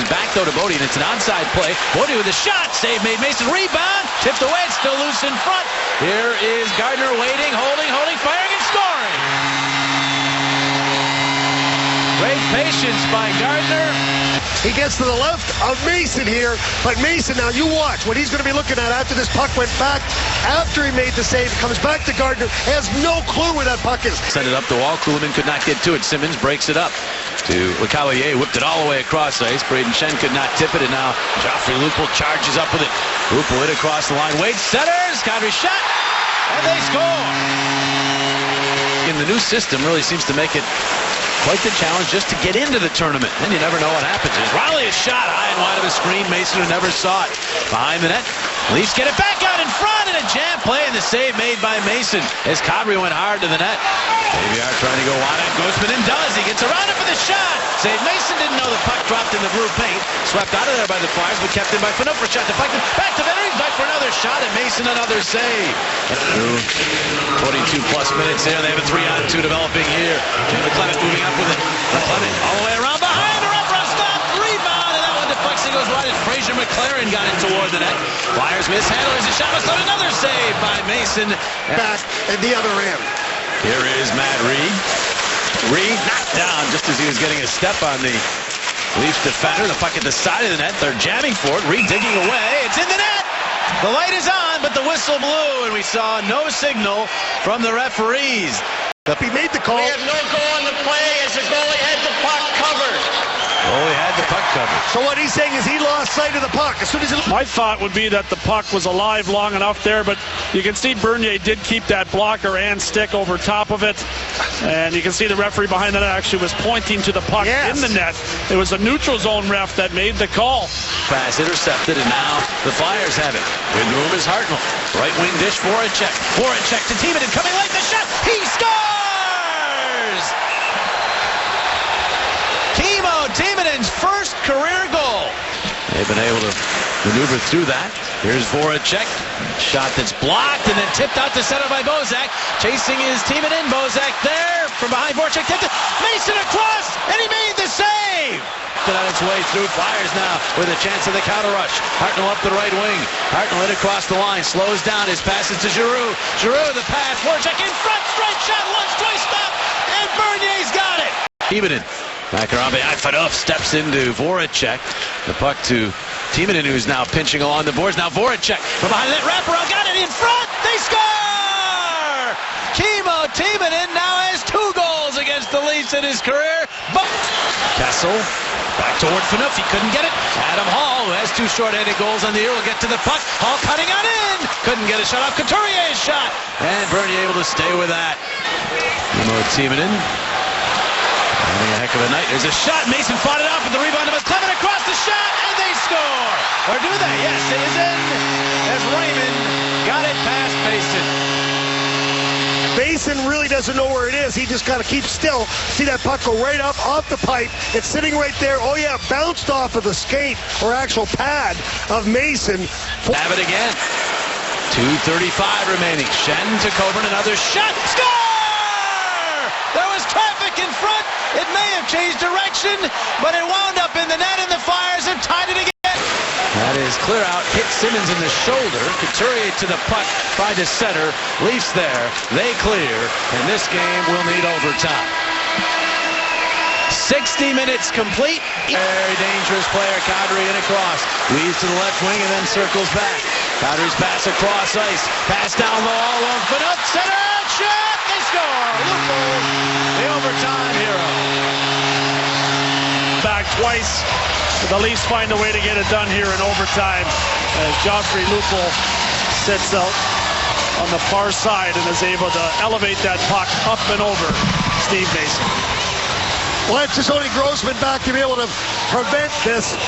back though to Bodie, and it's an onside play. Bodie with a shot. Save made. Mason rebound. Tipped away. It's still loose in front. Here is Gardner waiting, holding, firing, and scoring. Great patience by Gardner. He gets to the left of Mason here, but Mason, now you watch what he's going to be looking at after this puck went back. After he made the save, it comes back to Gardner. Has no clue where that puck is. Sent it up the wall. Kuhlman could not get to it. Simmons breaks it up to LeCavalier. Whipped it all the way across ice. Braden Shen could not tip it, and now Joffrey Lupul charges up with it. Lupul hit across the line. Wade centers. Kadri shot, and they score. In the new system, really seems to make it quite the challenge just to get into the tournament. And you never know what happens. Riley is shot high and wide of a screen. Mason, who never saw it, behind the net. Leafs get it back out in front, and a jam play, and the save made by Mason as Kadri went hard to the net. JVR trying to go wide, and Ghostman and does. He gets around it for the shot. Save. Mason didn't know the puck dropped in the blue paint. Swept out of there by the Flyers, but kept in by Phaneuf for shot deflected. Back to Venner. He's back for another shot, and Mason another save. 42-plus minutes here. They have a 3-on-2 developing here. Jim McClement moving up with it. McClement all the way around behind. Rupra stop. Rebound, and that one deflects and goes wide. And Fraser McLaren got it toward the net. Flyers mishandle. There's a shot. Must have another save by Mason. Back at the other end. Here is Matt Reed. Reed knocked down just as he was getting a step on the Leafs defender. The puck at the side of the net. They're jamming for it. Reed digging away. It's in the net. The light is on, but the whistle blew, and we saw no signal from the referees. He made the call. We have no goal on the play as the goalie had the puck covered. Oh, he had the puck covered. So what he's saying is he lost sight of the puck. As soon as he... My thought would be that the puck was alive long enough there, but you can see Bernier did keep that blocker and stick over top of it. And you can see the referee behind the net actually was pointing to the puck in the net. It was a neutral zone ref that made the call. Pass intercepted, and now the Flyers have it. In room is Hartnell. Right wing dish, Voracek. Voracek to Timonen, coming late, the shot. He scores! Kimmo Timonen's first career goal. They've been able to maneuver through that. Here's Voracek. Shot that's blocked and then tipped out to center by Bozak. Chasing is Timonen. Bozak there from behind. Voracek tipped it. Mason across, and he made the save. On its way through. Flyers now with a chance of the counter rush. Hartnell up the right wing. Hartnell hit across the line. Slows down. His pass is to Giroux. Giroux the pass. Voracek in front. Straight shot. Once, twice, stop. And Bernier's got it. Timonen. Back around behind. Phaneuf steps into Voracek. The puck to Timonen, who's now pinching along the boards. Now Voracek from behind that wraparound. Got it in front. They score! Kimmo Timonen now has 2 goals against the Leafs in his career. But Kessel back toward Phaneuf. He couldn't get it. Adam Hall, who has 2 short-handed goals on the year, will get to the puck. Hall cutting on in. Couldn't get a shot off. Couturier's shot. And Bernier able to stay with that. Kimmo Timonen having a heck of a night. There's a shot. Mason fought it off with the rebound. McClement across the shot, and they score. Or do they? Yes, it is in as Raymond got it past Mason. Mason really doesn't know where it is. He just got to keep still. See that puck go right up off the pipe. It's sitting right there. Oh, yeah, bounced off of the skate or actual pad of Mason. Have it again. 2:35 remaining. Shen to Coburn. Another shot. Score! There was traffic in front. It may have changed direction, but it wound up in the net, and the Flyers have tied it again. That is clear out. Hit Simmons in the shoulder. Couturier to the puck by the center. Leafs there. They clear, and this game will need overtime. 60 minutes complete. Very dangerous player. Kadri in across. Weaves to the left wing and then circles back. Kadri's pass across ice. Pass down low all along Phaneuf. Center shot. They score. Lupul, the overtime hero. Back twice. The Leafs find a way to get it done here in overtime as Joffrey Lupul sits out on the far side and is able to elevate that puck up and over Steve Mason. Well, it's just only Grossman back to be able to prevent this.